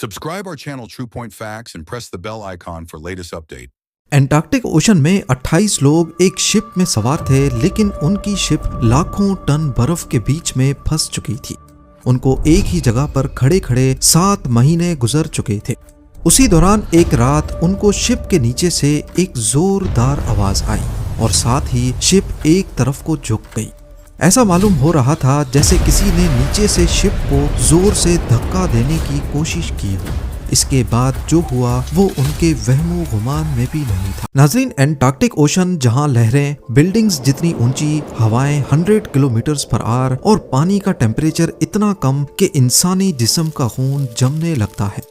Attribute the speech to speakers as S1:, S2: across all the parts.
S1: Subscribe our channel True Point Facts and press the bell icon for latest update.
S2: Antarctic ocean में 28 लोग एक ship में सवार थे, लेकिन उनकी शिप लाखों टन बर्फ के बीच में फंस चुकी थी। उनको एक ही जगह पर खड़े खड़े 7 महीने गुजर चुके थे। उसी दौरान एक रात उनको शिप के नीचे से एक जोरदार आवाज आई और साथ ही शिप एक तरफ को झुक गई। ऐसा मालूम हो रहा था जैसे किसी ने नीचे से शिप को जोर से धक्का देने की कोशिश की हो। इसके बाद जो हुआ वो उनके वहमो गुमान में भी नहीं था। नाज़रीन, एंटार्क्टिक ओशन जहां लहरें बिल्डिंग्स जितनी ऊंची, हवाएं 100 किलोमीटर पर आवर और पानी का टेम्परेचर इतना कम कि इंसानी जिस्म का खून जमने लगता है।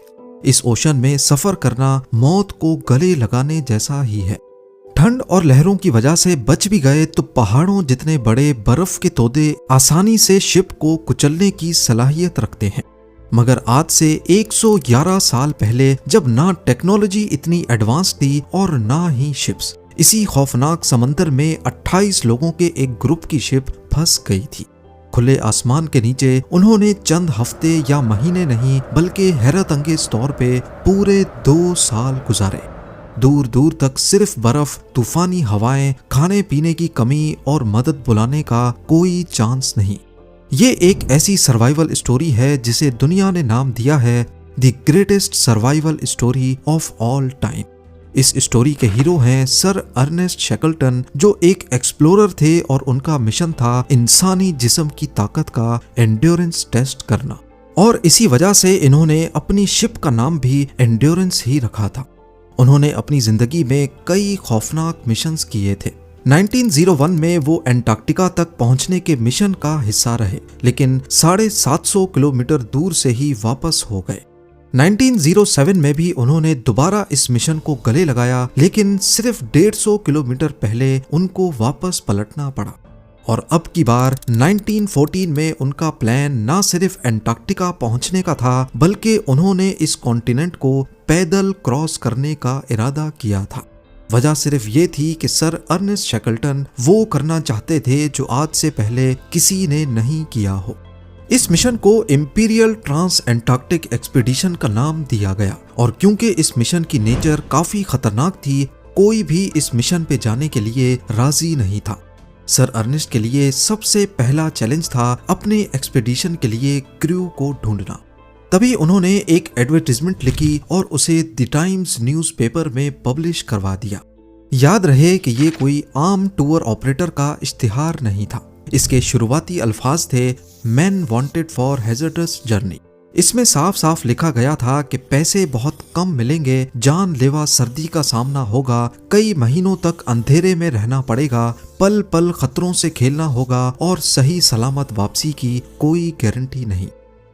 S2: इस ओशन में सफर करना मौत को गले लगाने जैसा ही है। ठंड और लहरों की वजह से बच भी गए तो पहाड़ों जितने बड़े बर्फ के तोदे आसानी से शिप को कुचलने की सलाहियत रखते हैं। मगर आज से 111 साल पहले, जब ना टेक्नोलॉजी इतनी एडवांस थी और ना ही शिप्स, इसी खौफनाक समंदर में 28 लोगों के एक ग्रुप की शिप फंस गई थी। खुले आसमान के नीचे उन्होंने चंद हफ्ते या महीने नहीं बल्कि हैरत अंगेज तौर पे पूरे 2 साल गुजारे। दूर दूर तक सिर्फ बर्फ, तूफानी हवाएं, खाने पीने की कमी और मदद बुलाने का कोई चांस नहीं। ये एक ऐसी सर्वाइवल स्टोरी है जिसे दुनिया ने नाम दिया है the greatest survival story of all time. इस स्टोरी के हीरो हैं सर अर्नेस्ट शैकलटन, जो एक एक्सप्लोरर थे और उनका मिशन था इंसानी जिस्म की ताकत का एंड्योरेंस टेस्ट करना। और इसी वजह से इन्होंने अपनी शिप का नाम भी एंड्योरेंस ही रखा था। उन्होंने अपनी जिंदगी में कई खौफनाक मिशंस किए थे। 1901 में वो एंटार्क्टिका तक पहुंचने के मिशन का हिस्सा रहे, लेकिन 750 किलोमीटर दूर से ही वापस हो गए। 1907 में भी उन्होंने दोबारा इस मिशन को गले लगाया, लेकिन सिर्फ 150 किलोमीटर पहले उनको वापस पलटना पड़ा। और अब की बार 1914 में उनका प्लान ना सिर्फ एंटार्क्टिका पहुंचने का था, बल्कि उन्होंने इस कॉन्टिनेंट को पैदल क्रॉस करने का इरादा किया था। वजह सिर्फ ये थी कि सर अर्नेस्ट शैकलटन वो करना चाहते थे जो आज से पहले किसी ने नहीं किया हो। इस मिशन को इंपीरियल ट्रांस एंटार्क्टिक एक्सपीडिशन का नाम दिया गया, और क्योंकि इस मिशन की नेचर काफी खतरनाक थी, कोई भी इस मिशन पे जाने के लिए राजी नहीं था। सर अर्नेस्ट के लिए सबसे पहला चैलेंज था अपने एक्सपीडिशन के लिए क्रू को ढूंढना। तभी उन्होंने एक एडवर्टाइजमेंट लिखी और उसे द टाइम्स न्यूज़पेपर में पब्लिश करवा दिया। याद रहे कि ये कोई आम टूर ऑपरेटर का इश्तिहार नहीं था। इसके शुरुआती अल्फाज थे man wanted for hazardous journey. इसमें साफ साफ लिखा गया था कि पैसे बहुत कम मिलेंगे, जानलेवा सर्दी का सामना होगा, कई महीनों तक अंधेरे में रहना पड़ेगा, पल पल खतरों से खेलना होगा और सही सलामत वापसी की कोई गारंटी नहीं।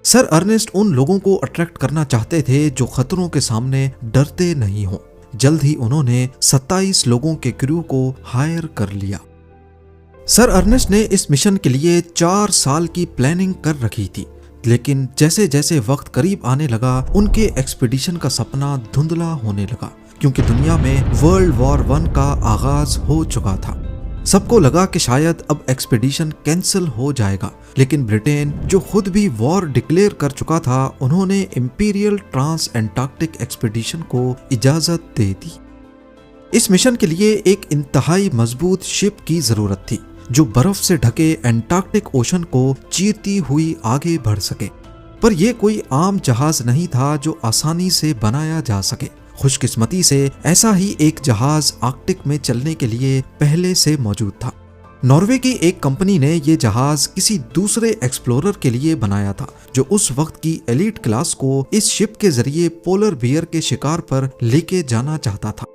S2: सर अर्नेस्ट उन लोगों को अट्रैक्ट करना चाहते थे जो खतरों के सामने डरते नहीं हो। जल्द ही उन्होंने 27 लोगों के क्रू को हायर कर लिया। सर अर्नेस्ट ने इस मिशन के लिए 4 साल की प्लानिंग कर रखी थी, लेकिन जैसे जैसे वक्त करीब आने लगा, उनके एक्सपीडिशन का सपना धुंधला होने लगा, क्योंकि दुनिया में वर्ल्ड वॉर 1 का आगाज हो चुका था। सबको लगा कि शायद अब एक्सपीडिशन कैंसिल हो जाएगा, लेकिन ब्रिटेन, जो खुद भी वॉर डिक्लेयर कर चुका था, उन्होंने इंपीरियल ट्रांस एंटार्क्टिक एक्सपीडिशन को इजाजत दे दी। इस मिशन के लिए एक इंतहाई मजबूत शिप की जरूरत थी, जो बर्फ से ढके एंटार्क्टिक ओशन को चीरती हुई आगे बढ़ सके। पर यह कोई आम जहाज नहीं था जो आसानी से बनाया जा सके। खुशकिस्मती से ऐसा ही एक जहाज आर्कटिक में चलने के लिए पहले से मौजूद था। नॉर्वे की एक कंपनी ने यह जहाज किसी दूसरे एक्सप्लोरर के लिए बनाया था, जो उस वक्त की एलीट क्लास को इस शिप के जरिए पोलर बियर के शिकार पर लेके जाना चाहता था,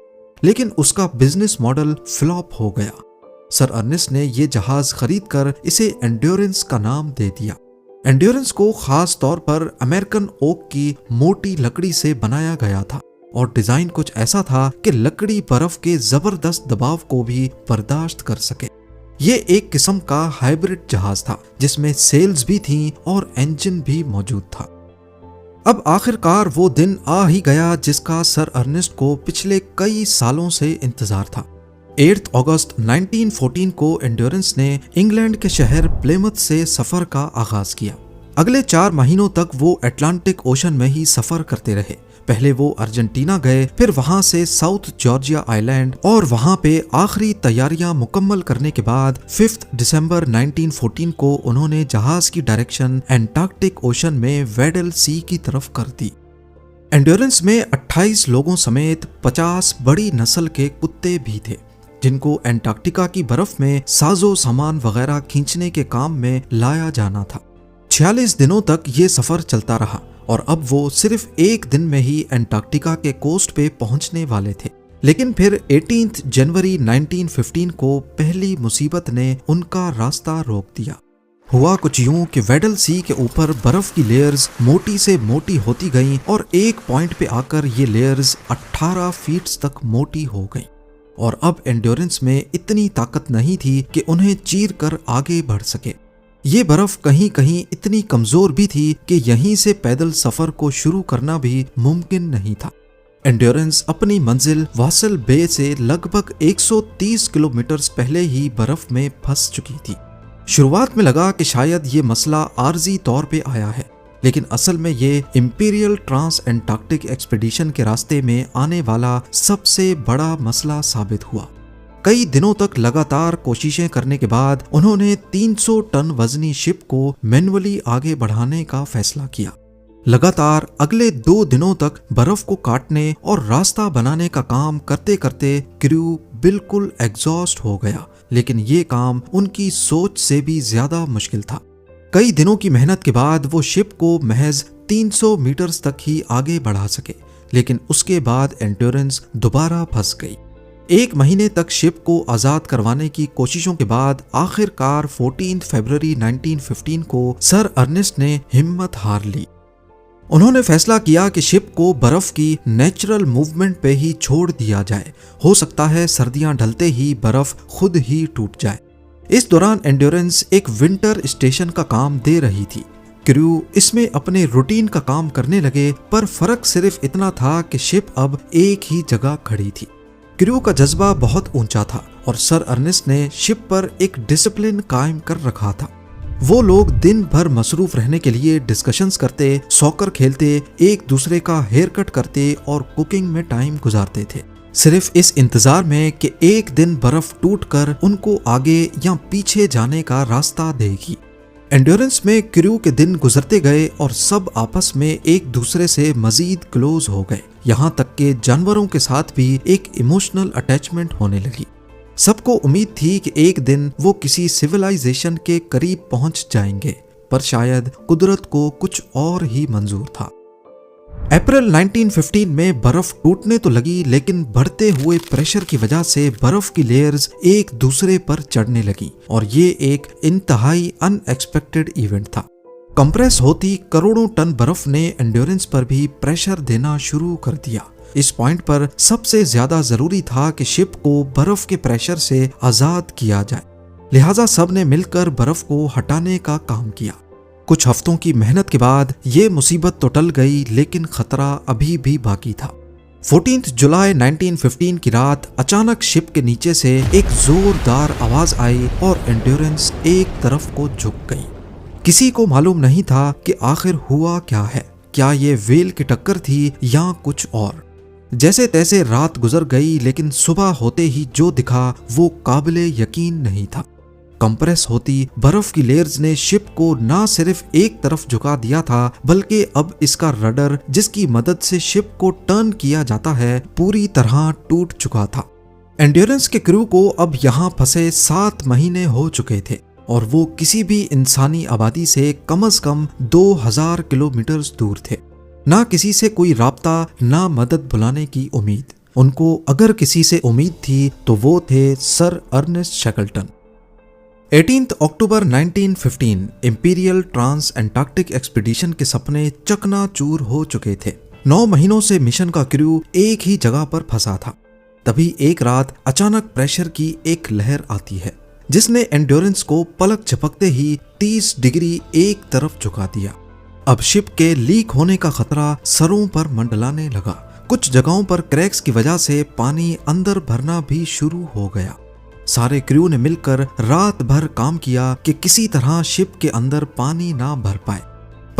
S2: लेकिन उसका बिजनेस मॉडल फ्लॉप हो गया। सर अर्नेस्ट ने यह जहाज खरीदकर इसे एंड्योरेंस का नाम दे दिया। एंड्योरेंस को खास तौर पर अमेरिकन ओक की मोटी लकड़ी से बनाया गया था, और डिजाइन कुछ ऐसा था कि लकड़ी बर्फ के जबरदस्त दबाव को भी बर्दाश्त कर सके। ये एक किस्म का हाइब्रिड जहाज था, जिसमें सेल्स भी थीं और इंजन भी मौजूद था। अब आखिरकार वो दिन आ ही गया जिसका सर अर्नेस्ट को पिछले कई सालों से इंतजार था। 8 अगस्त 1914 को एंड्योरेंस ने इंग्लैंड के शहर प्लेमथ से सफर का आगाज किया। अगले 4 महीनों तक वो अटलांटिक ओशन में ही सफर करते रहे। पहले वो अर्जेंटीना गए, फिर वहां से साउथ जॉर्जिया आइलैंड, और वहां पे आखिरी तैयारियां मुकम्मल करने के बाद 5 दिसंबर 1914 को उन्होंने जहाज की डायरेक्शन एंटार्क्टिक ओशन में वेडल सी की तरफ कर दी। एंड्योरेंस में 28 लोगों समेत 50 बड़ी नस्ल के कुत्ते भी थे, जिनको एंटार्क्टिका की बर्फ में साजो सामान वगैरह खींचने के काम में लाया जाना था। 46 दिनों तक ये सफर चलता रहा और अब वो सिर्फ एक दिन में ही एंटार्क्टिका के कोस्ट पे पहुंचने वाले थे। लेकिन फिर 18 जनवरी 1915 को पहली मुसीबत ने उनका रास्ता रोक दिया। हुआ कुछ यूं कि वेडल सी के ऊपर बर्फ की लेयर्स मोटी से मोटी होती गईं और एक पॉइंट पे आकर ये लेयर्स 18 फीट तक मोटी हो गईं और अब एंड्योरेंस में इतनी ताकत नहीं थी कि उन्हें चीर कर आगे बढ़ सके। ये बर्फ कहीं कहीं इतनी कमजोर भी थी कि यहीं से पैदल सफर को शुरू करना भी मुमकिन नहीं था। एंड्योरेंस अपनी मंजिल वासल बे से लगभग 130 किलोमीटर पहले ही बर्फ में फंस चुकी थी। शुरुआत में लगा कि शायद ये मसला आर्जी तौर पे आया है, लेकिन असल में ये इंपीरियल ट्रांस एंटार्क्टिक एक्सपीडिशन के रास्ते में आने वाला सबसे बड़ा मसला साबित हुआ। कई दिनों तक लगातार कोशिशें करने के बाद उन्होंने 300 टन वजनी शिप को मैन्युअली आगे बढ़ाने का फैसला किया। लगातार अगले 2 दिनों तक बर्फ को काटने और रास्ता बनाने का काम करते करते क्रू बिल्कुल एग्जॉस्ट हो गया, लेकिन ये काम उनकी सोच से भी ज्यादा मुश्किल था। कई दिनों की मेहनत के बाद वो शिप को महज 300 मीटर तक ही आगे बढ़ा सके, लेकिन उसके बाद एंड्योरेंस दोबारा फंस गई। 1 महीने तक शिप को आजाद करवाने की कोशिशों के बाद आखिरकार 14 फरवरी 1915 को सर अर्नेस्ट ने हिम्मत हार ली। उन्होंने फैसला किया कि शिप को बर्फ की नेचुरल मूवमेंट पे ही छोड़ दिया जाए। हो सकता है सर्दियां ढलते ही बर्फ खुद ही टूट जाए। इस दौरान एंड्योरेंस एक विंटर स्टेशन का काम दे रही थी। क्रू इसमें अपने रूटीन का काम करने लगे, पर फर्क सिर्फ इतना था कि शिप अब एक ही जगह खड़ी थी। क्रू का जज्बा बहुत ऊंचा था और सर अर्नेस्ट ने शिप पर एक डिसिप्लिन कायम कर रखा था। वो लोग दिन भर मसरूफ रहने के लिए डिस्कशंस करते, सॉकर खेलते, एक दूसरे का हेयर कट करते और कुकिंग में टाइम गुजारते थे, सिर्फ इस इंतजार में कि एक दिन बर्फ टूटकर उनको आगे या पीछे जाने का रास्ता देगी। एंड्योरेंस में क्रू के दिन गुजरते गए और सब आपस में एक दूसरे से मजीद क्लोज हो गए। यहाँ तक के जानवरों के साथ भी एक इमोशनल अटैचमेंट होने लगी। सबको उम्मीद थी कि एक दिन वो किसी सिविलाइजेशन के करीब पहुंच जाएंगे, पर शायद कुदरत को कुछ और ही मंजूर था। अप्रैल 1915 में बर्फ टूटने तो लगी, लेकिन बढ़ते हुए प्रेशर की वजह से बर्फ की लेयर्स एक दूसरे पर चढ़ने लगी और ये एक इंतहाई अनएक्सपेक्टेड इवेंट था। कंप्रेस होती करोड़ों टन बर्फ ने एंड्योरेंस पर भी प्रेशर देना शुरू कर दिया। इस पॉइंट पर सबसे ज्यादा जरूरी था कि शिप को बर्फ के प्रेशर से आजाद किया जाए, लिहाजा सब ने मिलकर बर्फ को हटाने का काम किया। कुछ हफ्तों की मेहनत के बाद ये मुसीबत तो टल गई, लेकिन खतरा अभी भी बाकी था। 14 जुलाई 1915 की रात अचानक शिप के नीचे से एक जोरदार आवाज आई और एंड्योरेंस एक तरफ को झुक गई। किसी को मालूम नहीं था कि आखिर हुआ क्या है, क्या ये व्हेल की टक्कर थी या कुछ और। जैसे तैसे रात गुजर गई, लेकिन सुबह होते ही जो दिखा वो काबिले यकीन नहीं था। कंप्रेस होती बर्फ की लेयर्स ने शिप को ना सिर्फ एक तरफ झुका दिया था, बल्कि अब इसका रडर, जिसकी मदद से शिप को टर्न किया जाता है, पूरी तरह टूट चुका था। एंड्योरेंस के क्रू को अब यहाँ फंसे 7 महीने हो चुके थे और वो किसी भी इंसानी आबादी से कम से कम 2000 किलोमीटर दूर थे। ना किसी से कोई राब्ता, ना मदद बुलाने की उम्मीद। उनको अगर किसी से उम्मीद थी तो वो थे सर अर्नेस्ट शैकल्टन। 18 अक्टूबर 1915 इंपीरियल ट्रांस एंटार्क्टिक एक्सपीडिशन के सपने चकनाचूर हो चुके थे। 9 महीनों से मिशन का क्रू एक ही जगह पर फंसा था। तभी एक रात अचानक प्रेशर की एक लहर आती है, जिसने एंड्योरेंस को पलक झपकते ही 30 डिग्री एक तरफ झुका दिया। अब शिप के लीक होने का खतरा सरों पर मंडलाने लगा। कुछ जगहों पर क्रैक्स की वजह से पानी अंदर भरना भी शुरू हो गया। सारे क्रू ने मिलकर रात भर काम किया कि किसी तरह शिप के अंदर पानी ना भर पाए।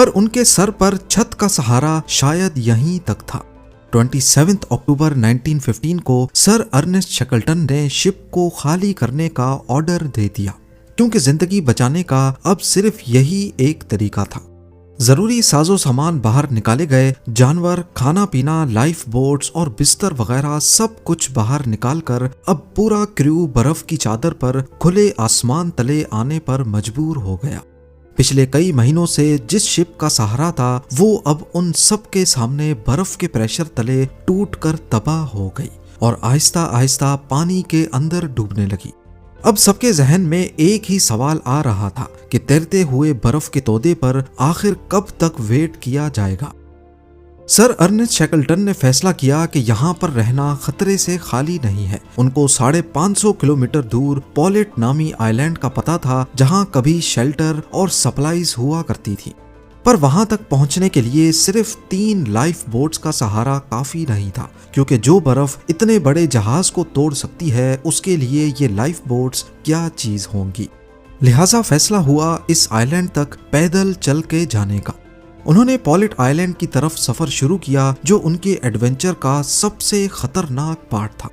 S2: पर उनके सर पर छत का सहारा शायद यहीं तक था। 27 अक्टूबर 1915 को सर अर्नेस्ट शैकलटन ने शिप को खाली करने का ऑर्डर दे दिया, क्योंकि जिंदगी बचाने का अब सिर्फ यही एक तरीका था। जरूरी साजो सामान बाहर निकाले गए, जानवर, खाना पीना, लाइफ बोट्स और बिस्तर वगैरह सब कुछ बाहर निकालकर अब पूरा क्रू बर्फ की चादर पर खुले आसमान तले आने पर मजबूर हो गया। पिछले कई महीनों से जिस शिप का सहारा था वो अब उन सब के सामने बर्फ के प्रेशर तले टूटकर तबाह हो गई और आहिस्ता आहिस्ता पानी के अंदर डूबने लगी। अब सबके जहन में एक ही सवाल आ रहा था कि तैरते हुए बर्फ के तोदे पर आखिर कब तक वेट किया जाएगा। सर अर्नेस्ट शैकलटन ने फैसला किया कि यहाँ पर रहना खतरे से खाली नहीं है। उनको 550 किलोमीटर दूर पॉलेट नामी आइलैंड का पता था, जहाँ कभी शेल्टर और सप्लाईज हुआ करती थी। पर वहां तक पहुंचने के लिए सिर्फ 3 लाइफ बोट्स का सहारा काफी नहीं था, क्योंकि जो बर्फ इतने बड़े जहाज को तोड़ सकती है उसके लिए ये लाइफ बोट्स क्या चीज होंगी। लिहाजा फैसला हुआ इस आइलैंड तक पैदल चल के जाने का। उन्होंने पॉलेट आइलैंड की तरफ सफर शुरू किया, जो उनके एडवेंचर का सबसे खतरनाक पार्ट था।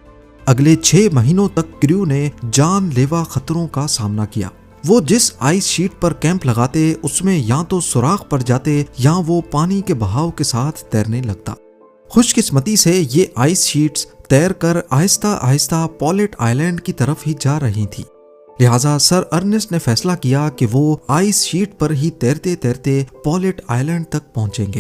S2: अगले 6 महीनों तक क्रू ने जानलेवा खतरों का सामना किया। वो जिस आइस शीट पर कैंप लगाते उसमें या तो सुराख पड़ जाते या वो पानी के बहाव के साथ तैरने लगता। खुशकिस्मती से ये आइस शीट्स तैरकर आहिस्ता आहिस्ता पॉलेट आइलैंड की तरफ ही जा रही थी। लिहाजा सर अर्नेस्ट ने फैसला किया कि वो आइस शीट पर ही तैरते तैरते पॉलेट आइलैंड तक पहुंचेंगे।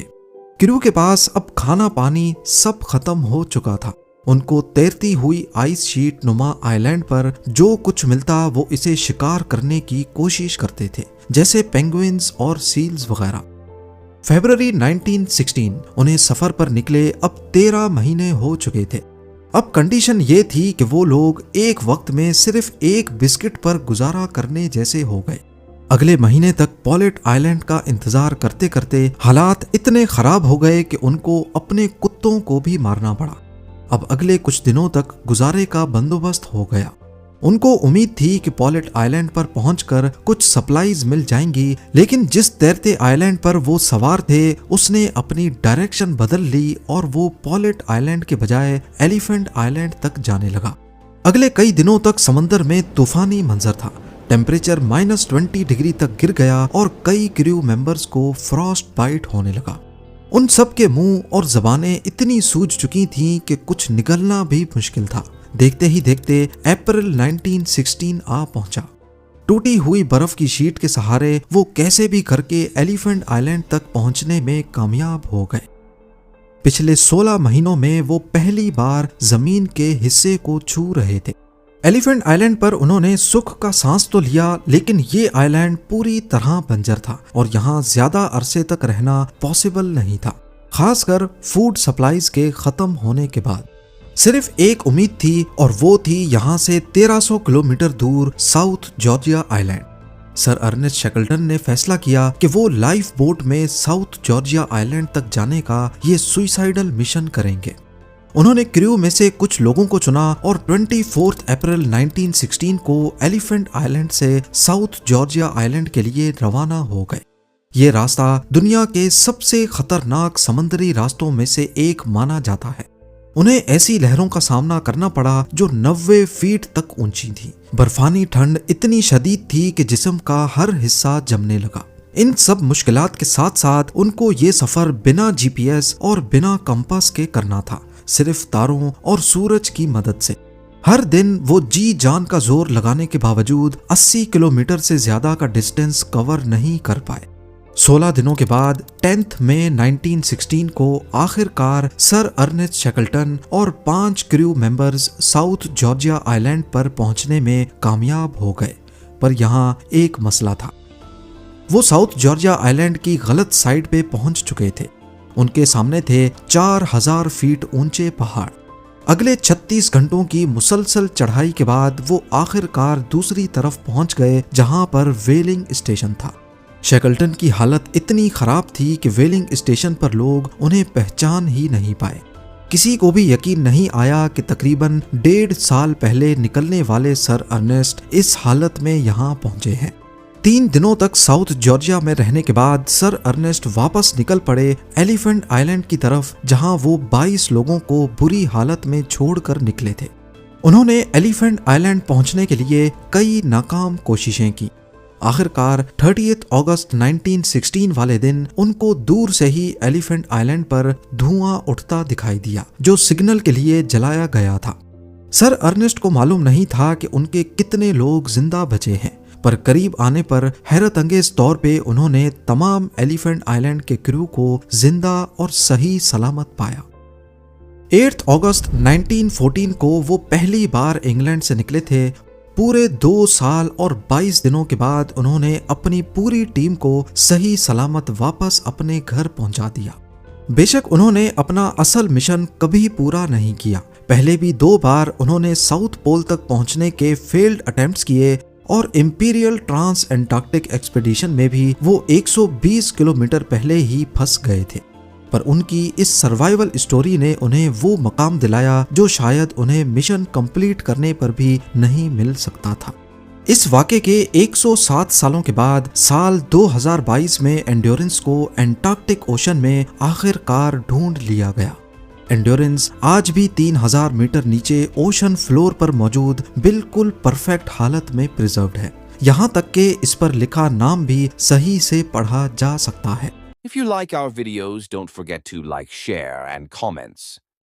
S2: क्रू के पास अब खाना पानी सब खत्म हो चुका था। उनको तैरती हुई आइस शीट नुमा आइलैंड पर जो कुछ मिलता वो इसे शिकार करने की कोशिश करते थे, जैसे पेंगुइन्स और सील्स वगैरह। फरवरी 1916 उन्हें सफर पर निकले अब 13 महीने हो चुके थे। अब कंडीशन ये थी कि वो लोग एक वक्त में सिर्फ एक बिस्किट पर गुजारा करने जैसे हो गए। अगले महीने तक पॉलेट आइलैंड का इंतजार करते करते हालात इतने खराब हो गए कि उनको अपने कुत्तों को भी मारना पड़ा। अब अगले कुछ दिनों तक गुजारे का बंदोबस्त हो गया। उनको उम्मीद थी कि पॉलेट आइलैंड पर पहुंचकर कुछ सप्लाईज मिल जाएंगी, लेकिन जिस तैरते आइलैंड पर वो सवार थे उसने अपनी डायरेक्शन बदल ली और वो पॉलेट आइलैंड के बजाय एलिफेंट आइलैंड तक जाने लगा। अगले कई दिनों तक समंदर में तूफानी मंजर था। टेम्परेचर -20 डिग्री तक गिर गया और कई क्रू मेंबर्स को फ्रॉस्ट बाइट होने लगा। उन सब के मुंह और जबानें इतनी सूज चुकी थीं कि कुछ निगलना भी मुश्किल था। देखते ही देखते अप्रैल 1916 आ पहुंचा। टूटी हुई बर्फ की शीट के सहारे वो कैसे भी करके एलिफेंट आइलैंड तक पहुंचने में कामयाब हो गए। पिछले 16 महीनों में वो पहली बार जमीन के हिस्से को छू रहे थे। एलिफेंट आइलैंड पर उन्होंने सुख का सांस तो लिया, लेकिन ये आइलैंड पूरी तरह बंजर था और यहाँ ज्यादा अरसे तक रहना पॉसिबल नहीं था, खासकर फूड सप्लाईज के खत्म होने के बाद। सिर्फ एक उम्मीद थी और वो थी यहाँ से 1300 किलोमीटर दूर South Georgia Island. Sir Ernest Shackleton ने फैसला किया कि वो लाइफ बोट में साउथ जॉर्जिया आइलैंड तक जाने का ये सुइसाइडल मिशन करेंगे। उन्होंने क्रू में से कुछ लोगों को चुना और 24 अप्रैल 1916 को एलिफेंट आइलैंड से साउथ जॉर्जिया आइलैंड के लिए रवाना हो गए। ये रास्ता दुनिया के सबसे खतरनाक समुद्री रास्तों में से एक माना जाता है। उन्हें ऐसी लहरों का सामना करना पड़ा जो 90 फीट तक ऊंची थी। बर्फानी ठंड इतनी शदीद थी कि जिस्म का हर हिस्सा जमने लगा। इन सब मुश्किलात के साथ साथ उनको ये सफर बिना जीपीएस और बिना कंपास के करना था, सिर्फ तारों और सूरज की मदद से। हर दिन वो जी जान का जोर लगाने के बावजूद 80 किलोमीटर से ज्यादा का डिस्टेंस कवर नहीं कर पाए। 16 दिनों के बाद 10 मई 1916 को आखिरकार सर अर्नेस्ट शैकलटन और 5 crew members south Georgia island पर पहुंचने में कामयाब हो गए। पर यहाँ एक मसला था। वो साउथ जॉर्जिया आइलैंड की गलत साइड पे पहुंच चुके थे। उनके सामने थे 4000 फीट ऊंचे पहाड़। अगले 36 घंटों की मुसलसल चढ़ाई के बाद वो आखिरकार दूसरी तरफ पहुंच गए, जहां पर वेलिंग स्टेशन था। शैकलटन की हालत इतनी खराब थी कि वेलिंग स्टेशन पर लोग उन्हें पहचान ही नहीं पाए। किसी को भी यकीन नहीं आया कि तकरीबन 1.5 साल पहले निकलने वाले सर अर्नेस्ट इस हालत में यहाँ पहुंचे हैं। 3 दिनों तक साउथ जॉर्जिया में रहने के बाद सर अर्नेस्ट वापस निकल पड़े एलिफेंट आइलैंड की तरफ, जहां वो 22 लोगों को बुरी हालत में छोड़कर निकले थे। उन्होंने एलिफेंट आइलैंड पहुंचने के लिए कई नाकाम कोशिशें की। आखिरकार 30 अगस्त 1916 वाले दिन उनको दूर से ही एलिफेंट आइलैंड पर धुआं उठता दिखाई दिया, जो सिग्नल के लिए जलाया गया था। सर अर्नेस्ट को मालूम नहीं था कि उनके कितने लोग जिंदा बचे हैं, पर करीब आने पर हैरत अंगेज तौर पे उन्होंने तमाम एलिफेंट आइलैंड के क्रू को जिंदा और सही सलामत पाया। 8 अगस्त 1914 को वो पहली बार इंग्लैंड से निकले थे। पूरे 2 साल और 22 दिनों के बाद उन्होंने अपनी पूरी टीम को सही सलामत वापस अपने घर पहुंचा दिया। बेशक उन्होंने अपना असल मिशन कभी पूरा नहीं किया। पहले भी 2 बार उन्होंने साउथ पोल तक पहुंचने के फेल्ड अटेम्प्ट्स किए और इंपीरियल ट्रांस एंटार्क्टिक एक्सपीडिशन में भी वो 120 किलोमीटर पहले ही फंस गए थे। पर उनकी इस सर्वाइवल स्टोरी ने उन्हें वो मकाम दिलाया जो शायद उन्हें मिशन कंप्लीट करने पर भी नहीं मिल सकता था। इस वाक़े के 107 सालों के बाद साल 2022 में एंड्योरेंस को एंटार्क्टिक ओशन में आखिरकार ढूंढ लिया गया। एंड्योरेंस आज भी 3000 मीटर नीचे ओशन फ्लोर पर मौजूद बिल्कुल परफेक्ट हालत में प्रिजर्व्ड है। यहाँ तक कि इस पर लिखा नाम भी सही से पढ़ा जा सकता है।
S3: If you like our videos, don't forget to like, share, and comments.